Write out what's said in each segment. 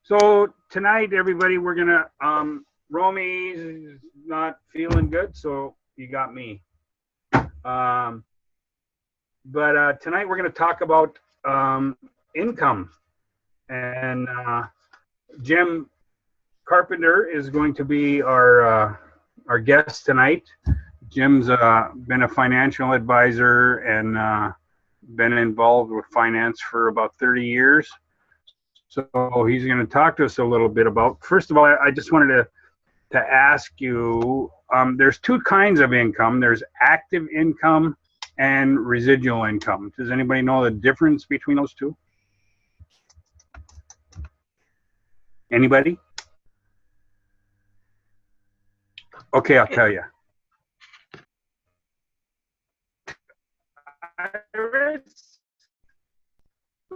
So tonight, everybody, we're gonna Romy's not feeling good, so you got me. Um, but tonight we're gonna talk about income, and Jim Carpenter is going to be our guest tonight. Jim's been a financial advisor and been involved with finance for about 30 years. So he's going to talk to us a little bit about. First of all, I just wanted to ask you. There's two kinds of income. There's active income and residual income. Does anybody know the difference between those two? Anybody? Okay, I'll tell you.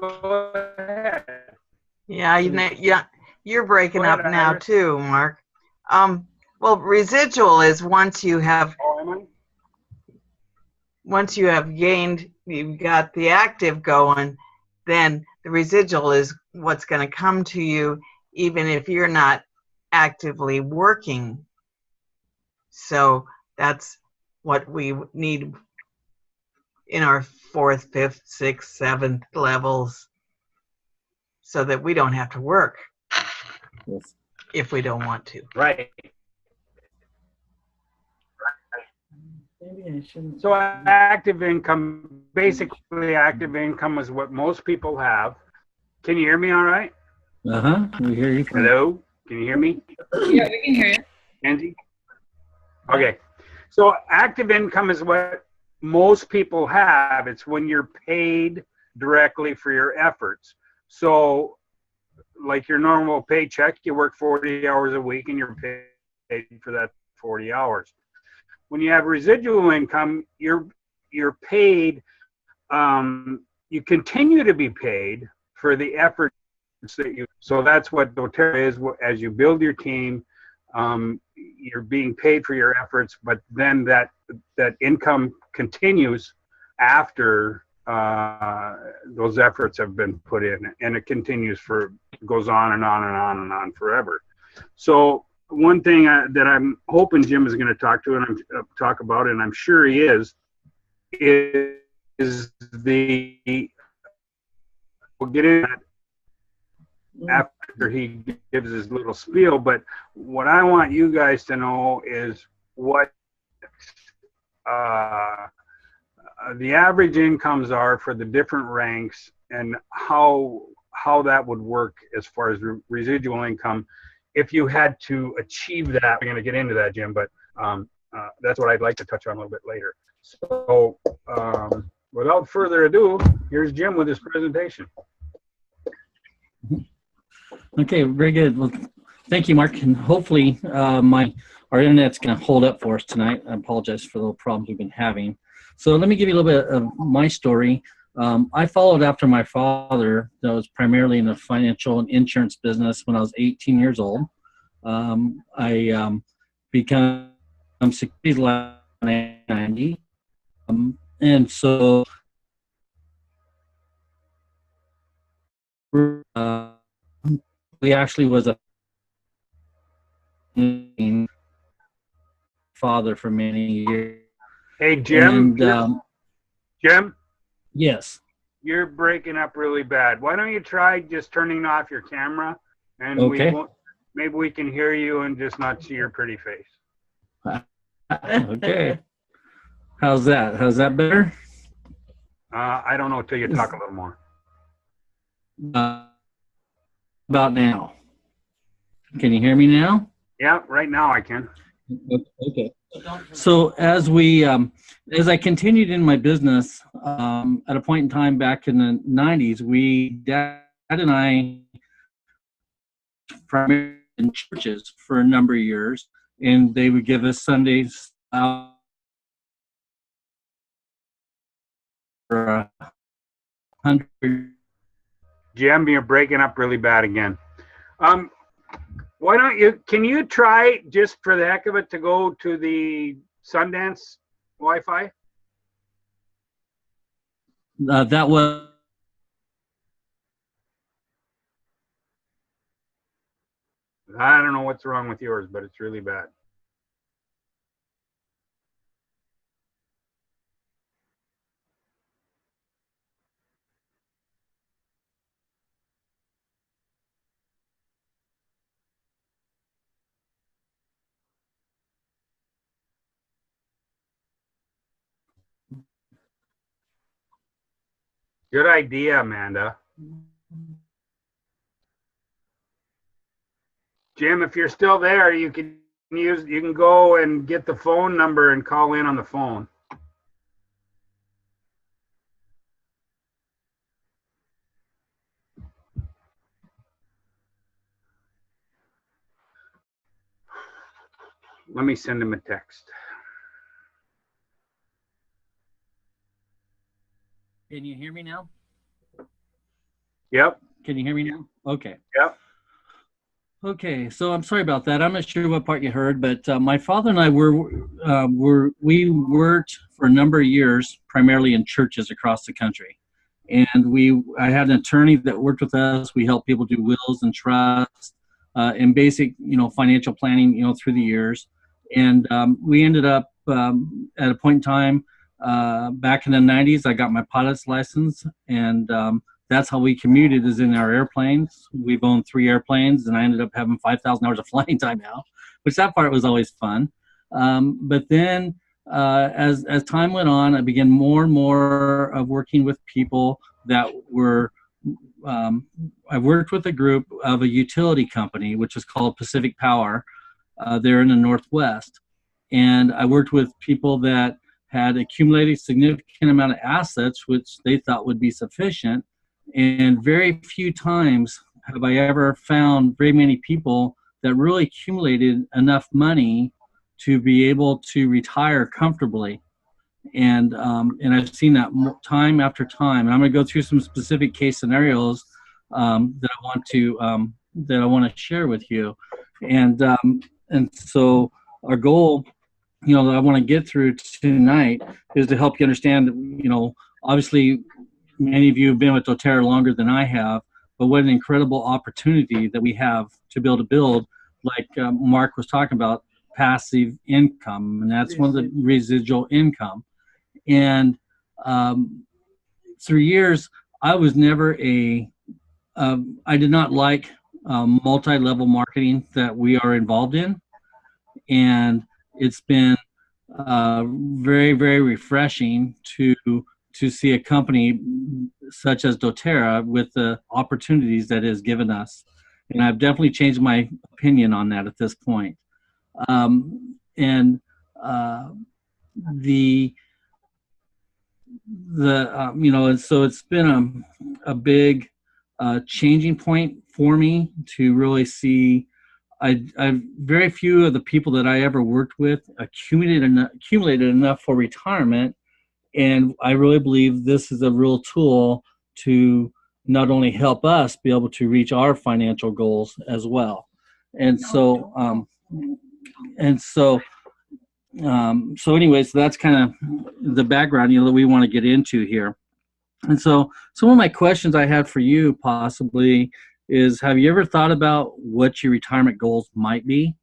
Go ahead. Yeah, you're breaking up now Iris. too, Mark. Well, residual is once you have gained, you've got the active going, then the residual is what's going to come to you even if you're not actively working. So that's what we need in our 4th, 5th, 6th, 7th levels, so that we don't have to work if we don't want to. Right. Maybe I shouldn't. So active income, basically active income is what most people have. Can you hear me all right? We hear you. Hello? Can you hear me? Yeah, we can hear you. Angie? Okay. So active income is what most people have. It's when you're paid directly for your efforts. So like your normal paycheck, you work 40 hours a week and you're paid for that 40 hours. When you have residual income, you're paid, you continue to be paid for the efforts that you, so that's what doTERRA is. As you build your team, you're being paid for your efforts, but then that income continues after those efforts have been put in, and it continues goes on and on and on and on forever. So one thing that I'm hoping Jim is going to talk about, and I'm sure he is the, we'll get into that after he gives his little spiel, but what I want you guys to know is what the average incomes are for the different ranks and how that would work as far as residual income if you had to achieve that. We're going to get into that, Jim, but that's what I'd like to touch on a little bit later. So without further ado, here's Jim with his presentation. Okay, very good. Well, thank you, Mark, and hopefully our internet's going to hold up for us tonight. I apologize for the little problems we've been having. So let me give you a little bit of my story. I followed after my father that was primarily in the financial and insurance business when I was 18 years old. I became securities last 1990. And so we actually was a father for many years. Hey, Jim. And, Jim? Yes. You're breaking up really bad. Why don't you try just turning off your camera, and okay. Maybe we can hear you and just not see your pretty face. Okay. How's that? How's that better? I don't know until you talk a little more. About now. Can you hear me now? Yeah, right now I can. Okay. So as I continued in my business, at a point in time back in the 90s, Dad and I primarily in churches for a number of years, and they would give us Sundays out for 100. Jim, you're breaking up really bad again. Why don't can you try, just for the heck of it, to go to the Sundance Wi-Fi? That was I don't know what's wrong with yours, but it's really bad. Good idea, Amanda. Jim, if you're still there, you can go and get the phone number and call in on the phone. Let me send him a text. Can you hear me now? Yep. Can you hear me now? Okay. Yep. Okay, so I'm sorry about that. I'm not sure what part you heard, but my father and I we worked for a number of years, primarily in churches across the country, and I had an attorney that worked with us. We helped people do wills and trusts, and basic, financial planning, through the years, and we ended up at a point in time back in the '90s. I got my pilot's license, and that's how we commuted, is in our airplanes. We've owned 3 airplanes, and I ended up having 5,000 hours of flying time now, which that part was always fun. But then as time went on, I began more and more of working with people that were, I worked with a group of a utility company, which is called Pacific Power. They're in the Northwest. And I worked with people that had accumulated significant amount of assets, which they thought would be sufficient. And very few times have I ever found very many people that really accumulated enough money to be able to retire comfortably. And I've seen that time after time. And I'm going to go through some specific case scenarios that I want to share with you. And so our goal, that I want to get through tonight is to help you understand, obviously many of you have been with doTERRA longer than I have, but what an incredible opportunity that we have to be able to build, like Mark was talking about, passive income, and that's one of the residual income. And through years, I was never I did not like multi-level marketing that we are involved in, and it's been very, very refreshing to see a company such as doTERRA with the opportunities that it has given us. And I've definitely changed my opinion on that at this point. And so it's been a big changing point for me to really see. I very few of the people that I ever worked with accumulated enough for retirement. And I really believe this is a real tool to not only help us be able to reach our financial goals as well. And so, anyways, that's kind of the background, that we want to get into here. And so some of my questions I had for you possibly is, have you ever thought about what your retirement goals might be?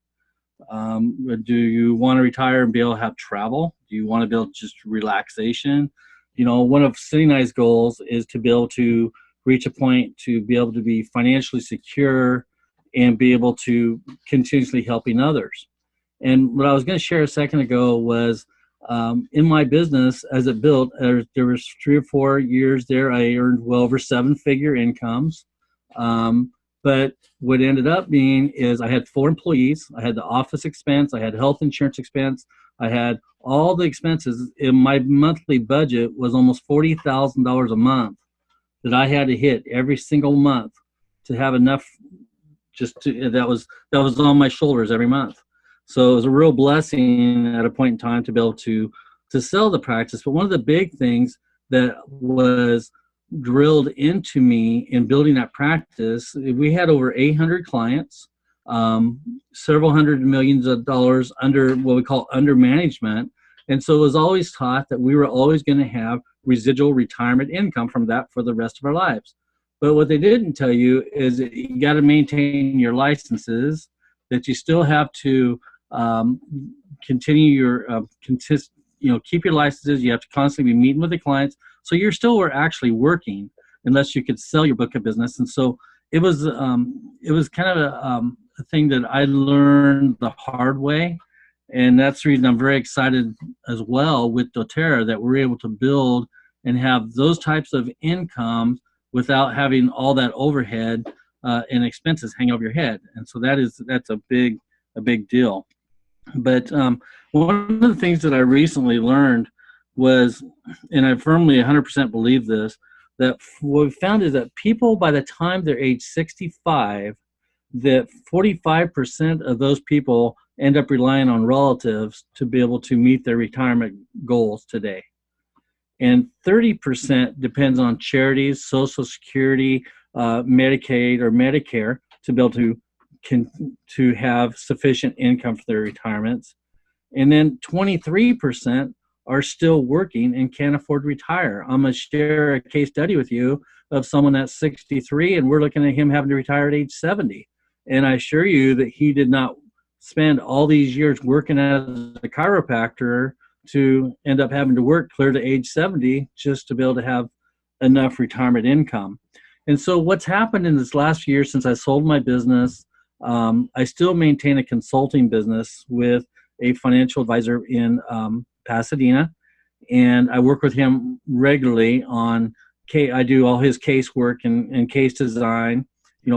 Do you want to retire and be able to have travel? Do you want to be able to just relaxation? One of Cindy and I's goals is to be able to reach a point to be able to be financially secure and be able to continuously helping others. And what I was going to share a second ago was in my business as it built, there was 3 or 4 years there I earned well over 7-figure incomes. But what ended up being is I had 4 employees. I had the office expense. I had health insurance expense. I had all the expenses. And my monthly budget was almost $40,000 a month that I had to hit every single month to have enough. That was on my shoulders every month. So it was a real blessing at a point in time to be able to sell the practice. But one of the big things that was drilled into me in building that practice, we had over 800 clients, several hundred millions of dollars under what we call under management. And so it was always taught that we were always going to have residual retirement income from that for the rest of our lives. But what they didn't tell you is that you got to maintain your licenses, that you still have to continue your keep your licenses. You have to constantly be meeting with the clients. So you're still actually working unless you could sell your book of business. And so it was kind of a thing that I learned the hard way. And that's the reason I'm very excited as well with doTERRA, that we're able to build and have those types of income without having all that overhead and expenses hang over your head. And so that's a big deal. But one of the things that I recently learned was, and I firmly 100% believe this, that what we found is that people, by the time they're age 65, that 45% of those people end up relying on relatives to be able to meet their retirement goals today. And 30% depends on charities, Social Security, Medicaid, or Medicare to be able to have sufficient income for their retirements. And then 23% are still working and can't afford to retire. I'm going to share a case study with you of someone that's 63, and we're looking at him having to retire at age 70. And I assure you that he did not spend all these years working as a chiropractor to end up having to work clear to age 70 just to be able to have enough retirement income. And so what's happened in this last few years since I sold my business, I still maintain a consulting business with a financial advisor in Pasadena, and I work with him regularly on I do all his casework and case design,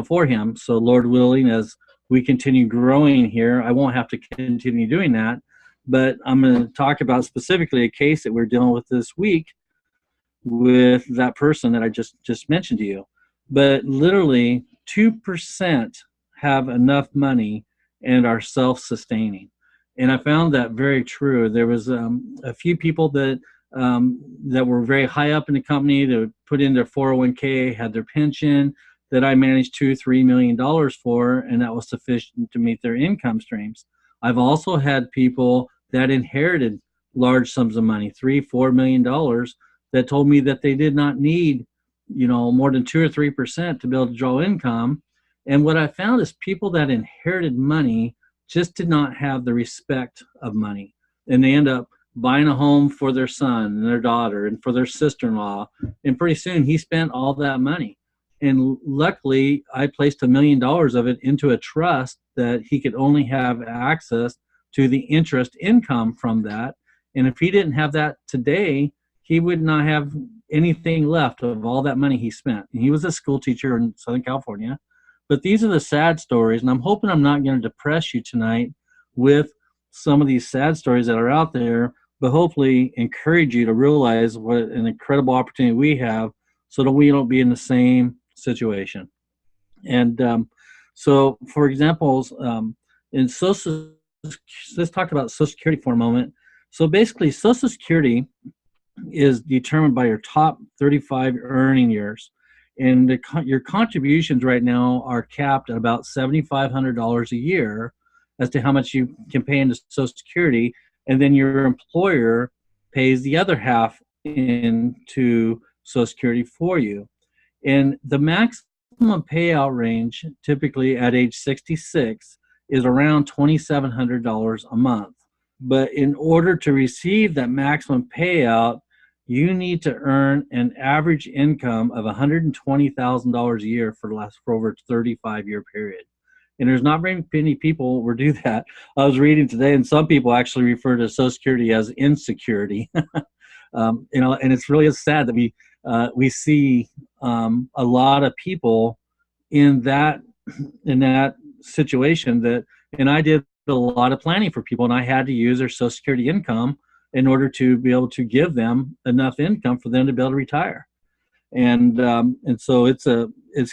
for him. So Lord willing, as we continue growing here, I won't have to continue doing that. But I'm going to talk about specifically a case that we're dealing with this week with that person that I just mentioned to you. But literally 2% have enough money and are self-sustaining. And I found that very true. There was a few people that were very high up in the company that would put in their 401k, had their pension, that I managed $2-3 million for, and that was sufficient to meet their income streams. I've also had people that inherited large sums of money, $3-4 million, that told me that they did not need, more than 2 or 3% to be able to draw income. And what I found is people that inherited money just did not have the respect of money. And they end up buying a home for their son and their daughter and for their sister-in-law. And pretty soon he spent all that money. And luckily, I placed $1 million of it into a trust that he could only have access to the interest income from that. And if he didn't have that today, he would not have anything left of all that money he spent. And he was a school teacher in Southern California. But these are the sad stories, and I'm hoping I'm not going to depress you tonight with some of these sad stories that are out there, but hopefully encourage you to realize what an incredible opportunity we have so that we don't be in the same situation. And so, for example, let's talk about Social Security for a moment. So basically, Social Security is determined by your top 35 earning years. And your contributions right now are capped at about $7,500 a year as to how much you can pay into Social Security. And then your employer pays the other half into Social Security for you. And the maximum payout range, typically at age 66, is around $2,700 a month. But in order to receive that maximum payout, you need to earn an average income of $120,000 a year for over a 35-year period. And there's not very many people who do that. I was reading today, and some people actually refer to Social Security as insecurity. And it's really sad that we see a lot of people in that situation and I did a lot of planning for people, and I had to use their Social Security income in order to be able to give them enough income for them to be able to retire. And so it's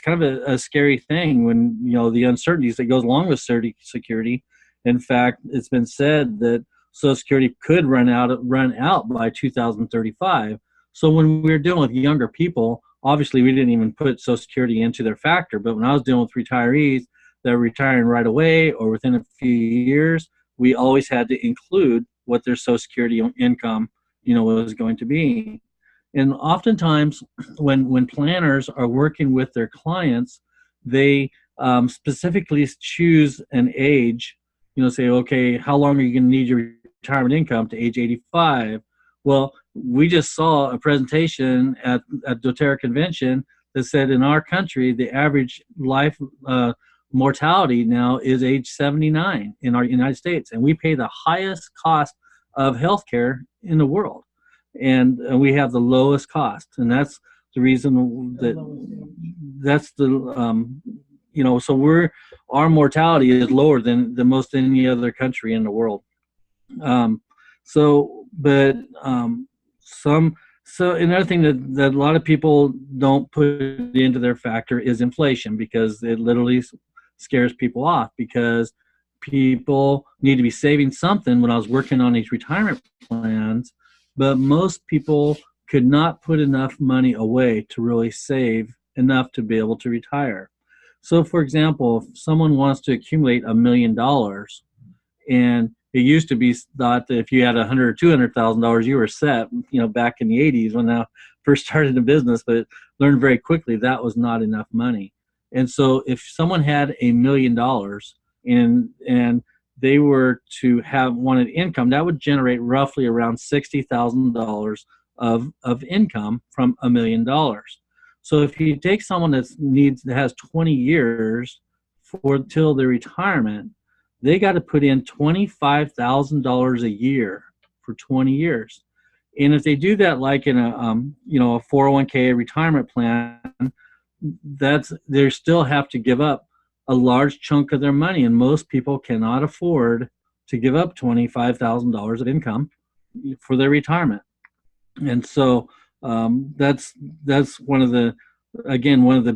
kind of a scary thing when, the uncertainties that goes along with Social Security. In fact, it's been said that Social Security could run out by 2035. So when we were dealing with younger people, obviously we didn't even put Social Security into their factor. But when I was dealing with retirees that are retiring right away or within a few years, we always had to include what their Social Security income, was going to be. And oftentimes when planners are working with their clients, they specifically choose an age, say, okay, how long are you going to need your retirement income to age 85? Well, we just saw a presentation at doTERRA convention that said in our country, the average life mortality now is age 79 in our United States, and we pay the highest cost of healthcare in the world, and we have the lowest cost, and that's the reason that's the so our mortality is lower than most any other country in the world. So another thing that a lot of people don't put into their factor is inflation, because it literally scares people off, because people need to be saving something. When I was working on these retirement plans, but most people could not put enough money away to really save enough to be able to retire. So for example, if someone wants to accumulate $1 million, and it used to be thought that if you had $100,000 or $200,000, you were set, back in the 80s when I first started the business, but learned very quickly that was not enough money. And so if someone had $1 million and they were to wanted income, that would generate roughly around $60,000 of income from $1 million. So if you take someone that has 20 years till their retirement, they got to put in $25,000 a year for 20 years. And if they do that, like in a 401k retirement plan, they still have to give up a large chunk of their money, and most people cannot afford to give up $25,000 of income for their retirement. And so that's one of the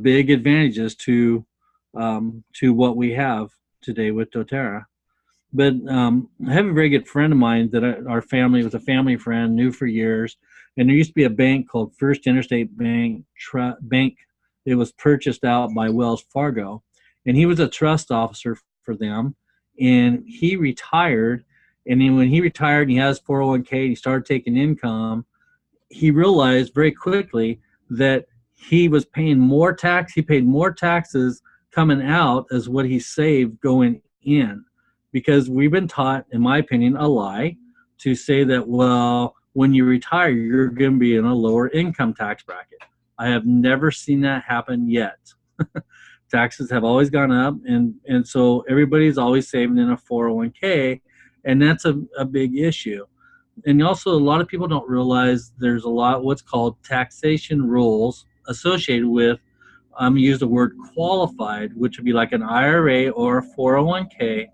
big advantages to what we have today with doTERRA. But I have a very good friend of mine that our family was a family friend, knew for years, and there used to be a bank called First Interstate Bank. It was purchased out by Wells Fargo, and he was a trust officer for them. And he retired, and then when he retired, and he has 401k, and he started taking income. He realized very quickly that he was paying more tax. He paid more taxes coming out as what he saved going in, because we've been taught, in my opinion, a lie to say that, well, when you retire, you're going to be in a lower income tax bracket. I have never seen that happen yet. Taxes have always gone up, and so everybody's always saving in a 401k, and that's a big issue. And also, a lot of people don't realize there's a lot what's called taxation rules associated with, I'm going to use the word qualified, which would be like an IRA or a 401k.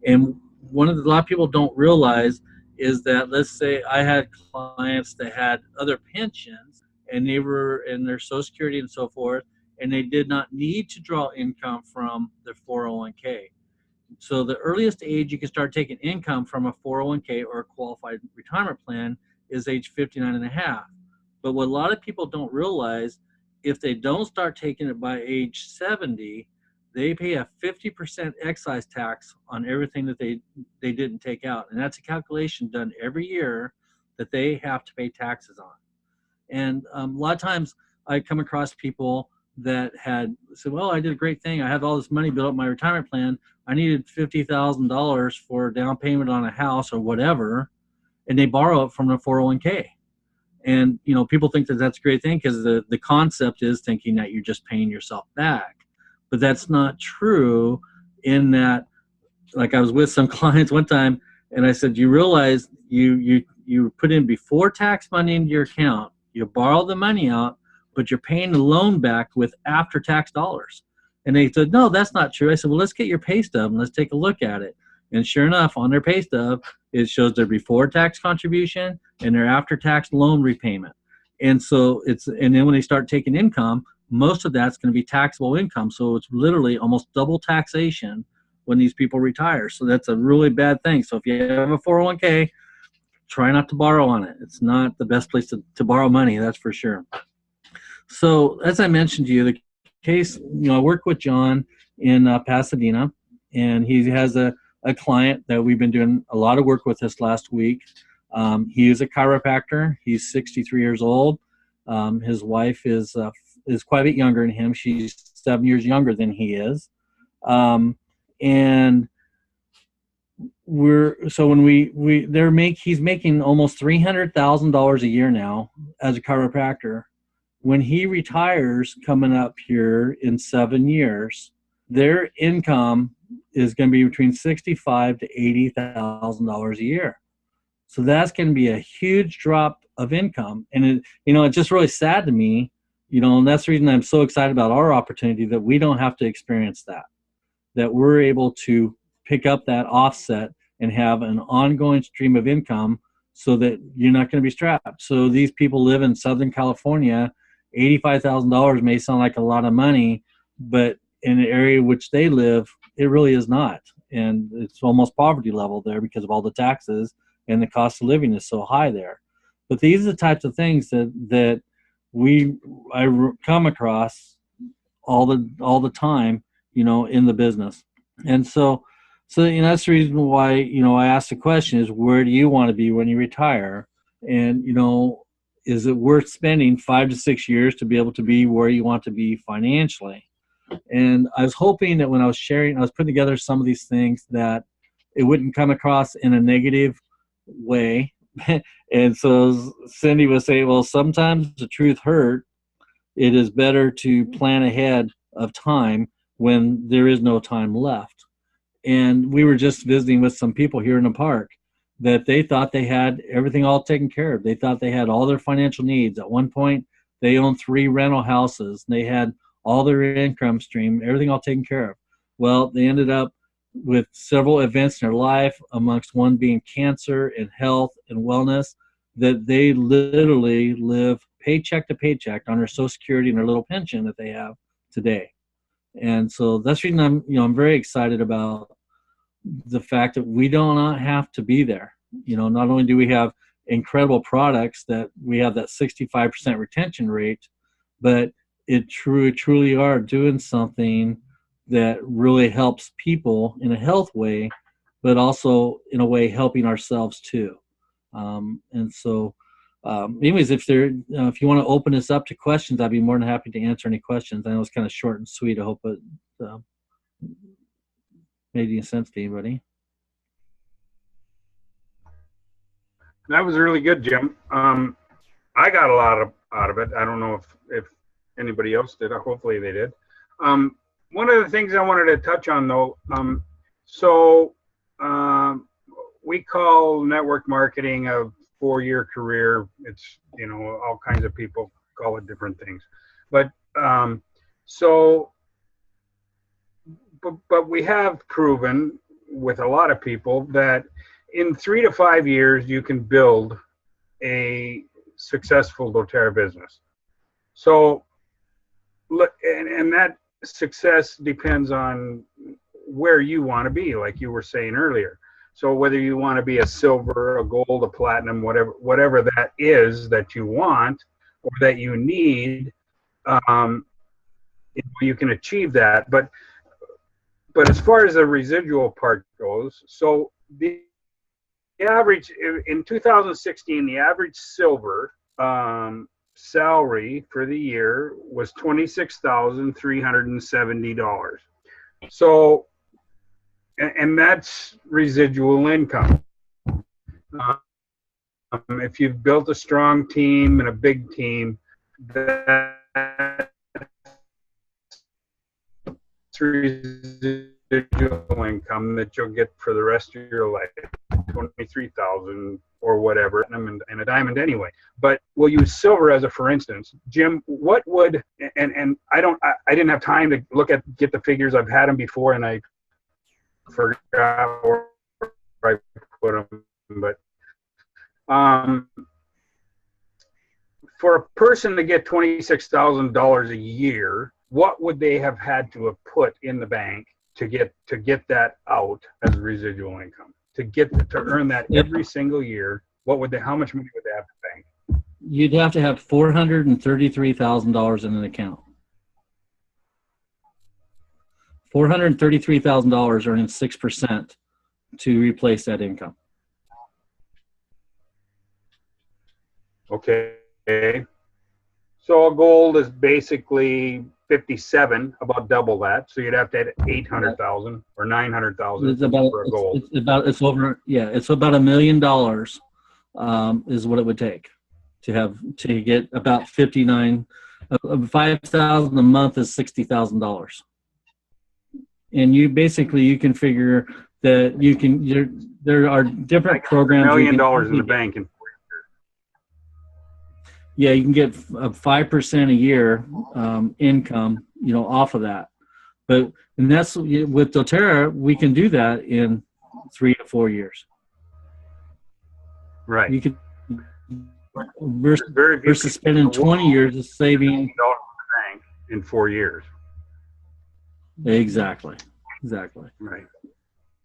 And a lot of people don't realize is that, let's say I had clients that had other pensions, and they were in their Social Security and so forth, and they did not need to draw income from their 401k. So the earliest age you can start taking income from a 401k or a qualified retirement plan is age 59 and a half. But what a lot of people don't realize, if they don't start taking it by age 70, they pay a 50% excise tax on everything that they didn't take out. And that's a calculation done every year that they have to pay taxes on. And a lot of times I come across people that had said, well, I did a great thing. I have all this money built up my retirement plan. I needed $50,000 for down payment on a house or whatever, and they borrow it from a 401k. And people think that that's a great thing, because the concept is thinking that you're just paying yourself back. But that's not true, in that, like, I was with some clients one time, and I said, you realize you put in before tax money into your account, you borrow the money out, but you're paying the loan back with after tax dollars. And they said, no, that's not true. I said, well, let's get your pay stub and let's take a look at it. And sure enough, on their pay stub, it shows their before tax contribution and their after tax loan repayment. And so and then when they start taking income, most of that's going to be taxable income. So it's literally almost double taxation when these people retire. So that's a really bad thing. So if you have a 401k, try not to borrow on it. It's not the best place to borrow money, that's for sure. So as I mentioned to you, the case, I work with John in Pasadena, and he has a client that we've been doing a lot of work with this last week. He is a chiropractor. He's 63 years old. His wife is is quite a bit younger than him. She's 7 years younger than he is. And he's making almost $300,000 a year now as a chiropractor. When he retires coming up here in 7 years, their income is going to be between $65,000 to $80,000 a year. So that's going to be a huge drop of income. And it's just really sad to me, and that's the reason I'm so excited about our opportunity, that we don't have to experience that we're able to pick up that offset and have an ongoing stream of income so that you're not going to be strapped. So these people live in Southern California. $85,000 may sound like a lot of money, but in the area which they live, it really is not. And it's almost poverty level there because of all the taxes, and the cost of living is so high there. But these are the types of things that I come across all the time, in the business. And so that's the reason why, I asked the question is, where do you want to be when you retire? And, is it worth spending 5 to 6 years to be able to be where you want to be financially? And I was hoping that when I was putting together some of these things, that it wouldn't come across in a negative way. And so Cindy was saying, well, sometimes the truth hurt. It is better to plan ahead of time when there is no time left. And we were just visiting with some people here in the park that they thought they had everything all taken care of. They thought they had all their financial needs. At one point, they owned 3 rental houses. They had all their income stream, everything all taken care of. Well, they ended up with several events in their life, amongst one being cancer and health and wellness, that they literally live paycheck to paycheck on their Social Security and their little pension that they have today. And so that's the reason I'm very excited about the fact that we do not have to be there. Not only do we have incredible products, that we have that 65% retention rate, but it truly are doing something that really helps people in a health way, but also in a way helping ourselves too. And so anyways, if you want to open this up to questions, I'd be more than happy to answer any questions. I know it's kind of short and sweet. I hope it made any sense to anybody. That was really good, Jim. I got a lot out of it. I don't know if anybody else did. Hopefully they did. One of the things I wanted to touch on, though, we call network marketing a 4-year career. It's, all kinds of people call it different things. But but we have proven with a lot of people that in 3 to 5 years, you can build a successful doTERRA business. So, and that success depends on where you want to be, like you were saying earlier. So whether you want to be a silver, a gold, a platinum, whatever that is that you want or that you need, you can achieve that. But as far as the residual part goes, so the average in 2016, the average silver salary for the year was $26,370. So, and that's residual income. If you've built a strong team and a big team, that's residual income that you'll get for the rest of your life, 23,000 or whatever, and a diamond anyway. But we'll use silver as a for instance. Jim, what would, and I didn't have time to get the figures. I've had them before and I forgot where I put them, but for a person to get $26,000 a year, what would they have had to have put in the bank to get that out as residual income? To earn that every single year, how much money would they have to bank? You'd have to have $433,000 in an account. $433,000 earning 6% to replace that income. Okay. So gold is basically 57, about double that. So you'd have to add 800,000 or 900,000 It's about for a gold. it's over, yeah, it's about $1 million is what it would take to get about 59. 5,000 a month is $60,000, and you can figure that there are different programs. $1 million in the bank, and yeah, you can get 5% a year income, off of that. And that's with doTERRA, we can do that in 3 to 4 years. right. You can versus spending 20 years of saving in the bank in 4 years. Exactly. Right.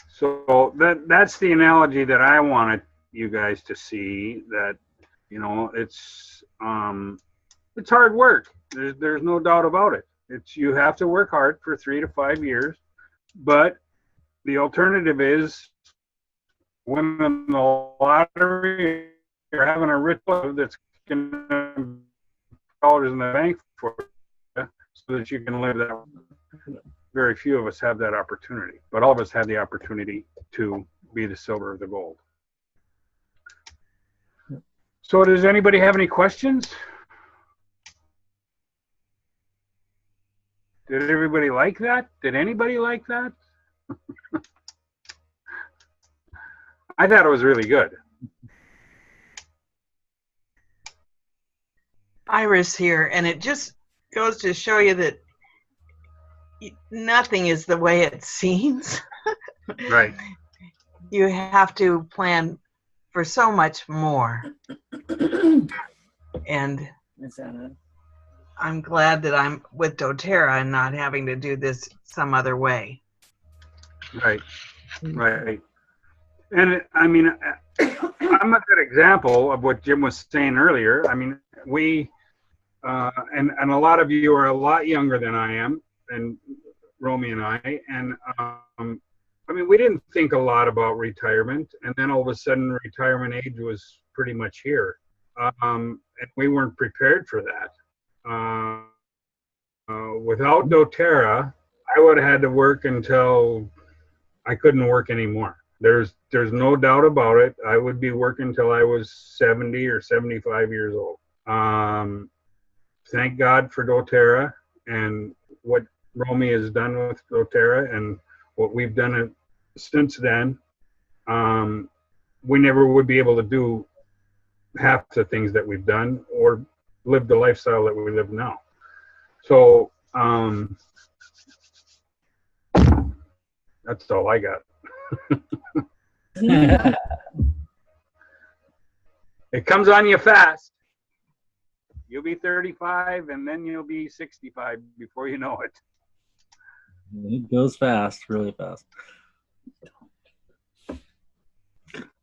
So that's the analogy that I wanted you guys to see, that it's hard work. There's no doubt about it. You have to work hard for 3 to 5 years, but the alternative is winning the lottery. You're having a ritual that's going to dollars in the bank for you, so that you can live that. Very few of us have that opportunity, but all of us have the opportunity to be the silver or the gold. So does anybody have any questions? Did everybody like that? Did anybody like that? I thought it was really good. Iris here, and it just goes to show you that nothing is the way it seems. Right. You have to plan for so much more. And I'm glad that I'm with doTERRA and not having to do this some other way. Right. And I mean, I'm a good example of what Jim was saying earlier. I mean, we, and a lot of you are a lot younger than I am, and Romy and I, and I mean, we didn't think a lot about retirement, and then all of a sudden retirement age was pretty much here. And we weren't prepared for that. Without doTERRA, I would have had to work until I couldn't work anymore. There's no doubt about it. I would be working until I was 70 or 75 years old. Thank God for doTERRA and what Romy has done with doTERRA and what we've done since then. We never would be able to do half the things that we've done or live the lifestyle that we live now. So that's all I got. It comes on you fast. You'll be 35 and then you'll be 65 before you know it. It goes fast, really fast.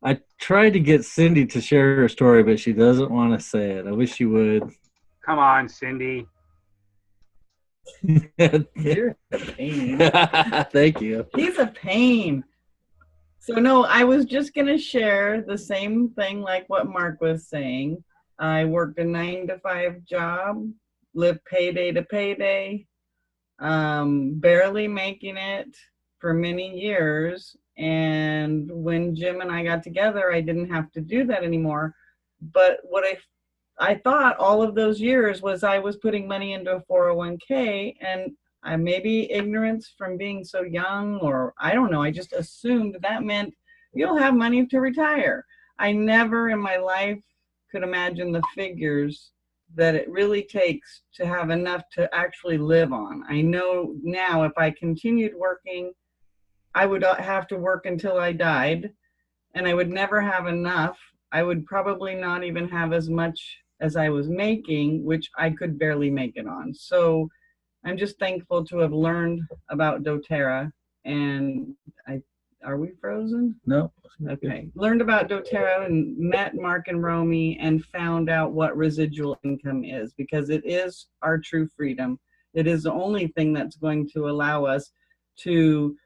I tried to get Cindy to share her story, but she doesn't want to say it. I wish she would. Come on, Cindy. You're a pain. Thank you. He's a pain. So no, I was just going to share the same thing like what Mark was saying. I worked a 9-to-5 job, lived payday to payday, barely making it for many years. And when Jim and I got together, I didn't have to do that anymore. But what I thought all of those years was I was putting money into a 401k, and maybe ignorance from being so young, or I don't know, I just assumed that meant you'll have money to retire. I never in my life could imagine the figures that it really takes to have enough to actually live on. I know now if I continued working, I would have to work until I died, and I would never have enough. I would probably not even have as much as I was making, which I could barely make it on. So I'm just thankful to have learned about doTERRA, and are we frozen? No. Okay. Learned about doTERRA and met Mark and Romy and found out what residual income is, because it is our true freedom. It is the only thing that's going to allow us to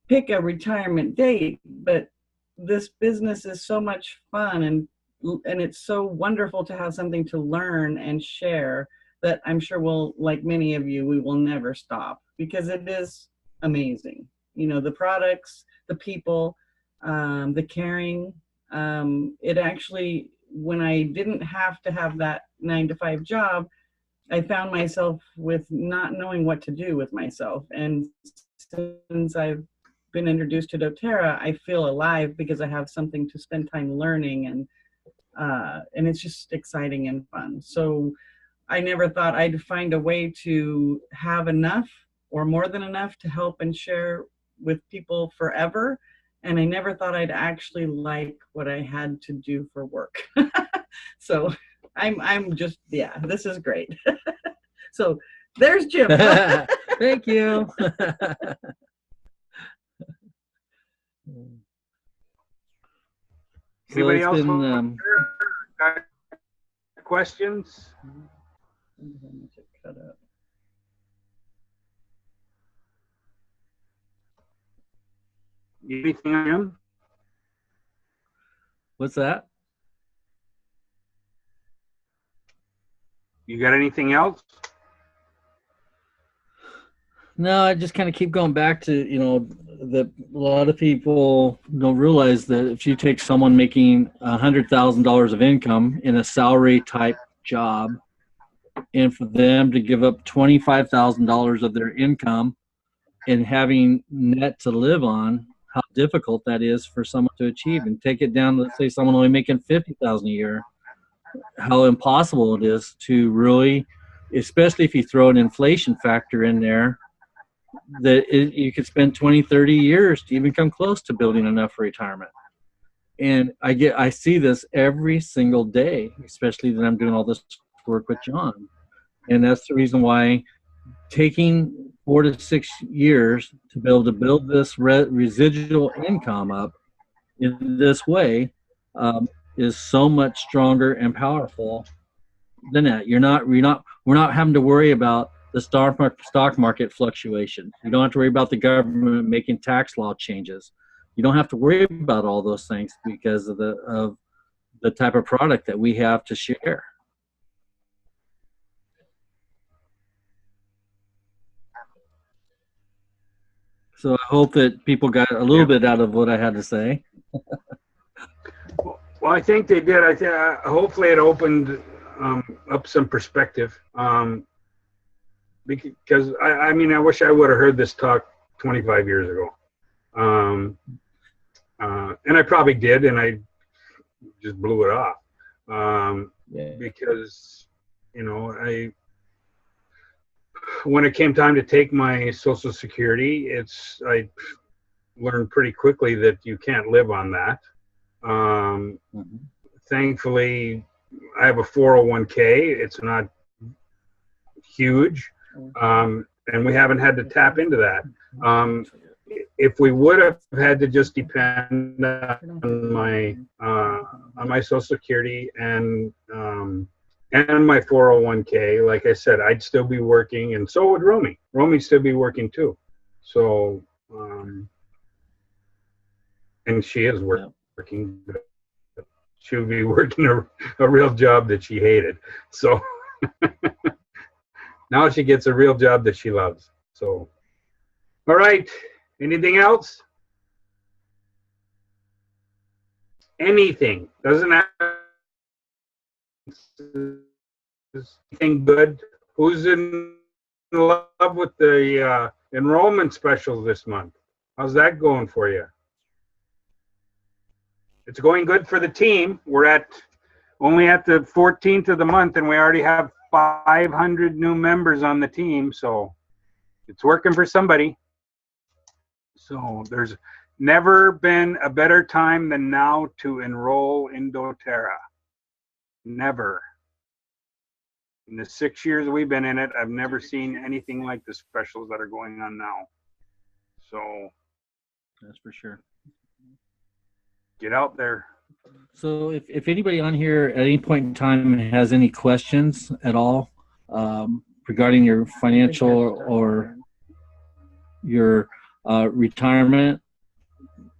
pick a retirement date. But this business is so much fun, and it's so wonderful to have something to learn and share. that I'm sure will, like many of you, we will never stop because it is amazing. You know, the products, the people, the caring. It actually, when I didn't have to have that 9-to-5 job, I found myself with not knowing what to do with myself. And since I've been introduced to doTERRA, I feel alive because I have something to spend time learning, and it's just exciting and fun. So I never thought I'd find a way to have enough or more than enough to help and share with people forever. And I never thought I'd actually like what I had to do for work. So I'm just, yeah, this is great. So there's Jim. Thank you. Anybody else got questions? Anything on him? What's that? You got anything else? No, I just kind of keep going back to, you know, that a lot of people don't realize that if you take someone making $100,000 of income in a salary type job, and for them to give up $25,000 of their income and having net to live on, how difficult that is for someone to achieve, and take it down, let's say someone only making $50,000 a year, how impossible it is to really, especially if you throw an inflation factor in there, that you could spend 20, 30 years to even come close to building enough for retirement. And I see this every single day, especially that I'm doing all this work with John. And that's the reason why taking 4 to 6 years to be able to build this residual income up in this way is so much stronger and powerful than that. We're not having to worry about the stock market fluctuations. You don't have to worry about the government making tax law changes. You don't have to worry about all those things because of the type of product that we have to share. So I hope that people got a little bit out of what I had to say. Well, I think they did. Hopefully it opened up some perspective. Because I mean, I wish I would have heard this talk 25 years ago. And I probably did, and I just blew it off. Because, you know, when it came time to take my Social Security, I learned pretty quickly that you can't live on that. Thankfully, I have a 401k. It's not huge. And we haven't had to tap into that. If we would have had to just depend on my Social Security and my 401k, like I said, I'd still be working, and so would Romy. Romy'd still be working too. So, and she is working. She would be working a real job that she hated. So. Now she gets a real job that she loves. So, all right. Anything else? Anything. Doesn't have anything good. Who's in love with the enrollment specials this month? How's that going for you? It's going good for the team. We're only at the 14th of the month, and we already have 500 new members on the team, so it's working for somebody. So there's never been a better time than now to enroll in doTERRA. Never. In the 6 years we've been in it, I've never seen anything like the specials that are going on now. So that's for sure. Get out there. So if anybody on here at any point in time has any questions at all regarding your financial or your retirement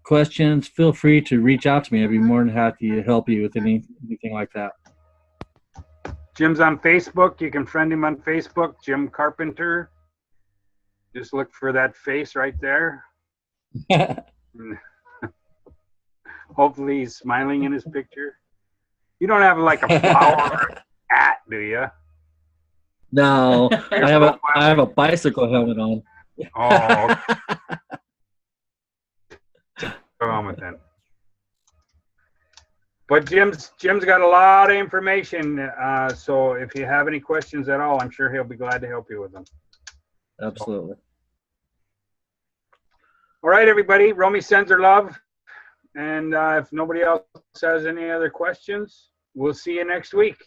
questions, feel free to reach out to me. I'd be more than happy to help you with anything like that. Jim's on Facebook. You can friend him on Facebook, Jim Carpenter. Just look for that face right there. Hopefully he's smiling in his picture. You don't have like a flower or a hat, do you? No, I have a bicycle helmet on. Oh, go on with that. But Jim's got a lot of information. So if you have any questions at all, I'm sure he'll be glad to help you with them. Absolutely. All right, everybody. Romy sends her love. And if nobody else has any other questions, we'll see you next week.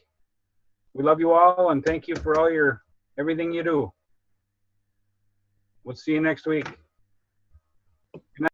We love you all, and thank you for everything you do. We'll see you next week. Good night.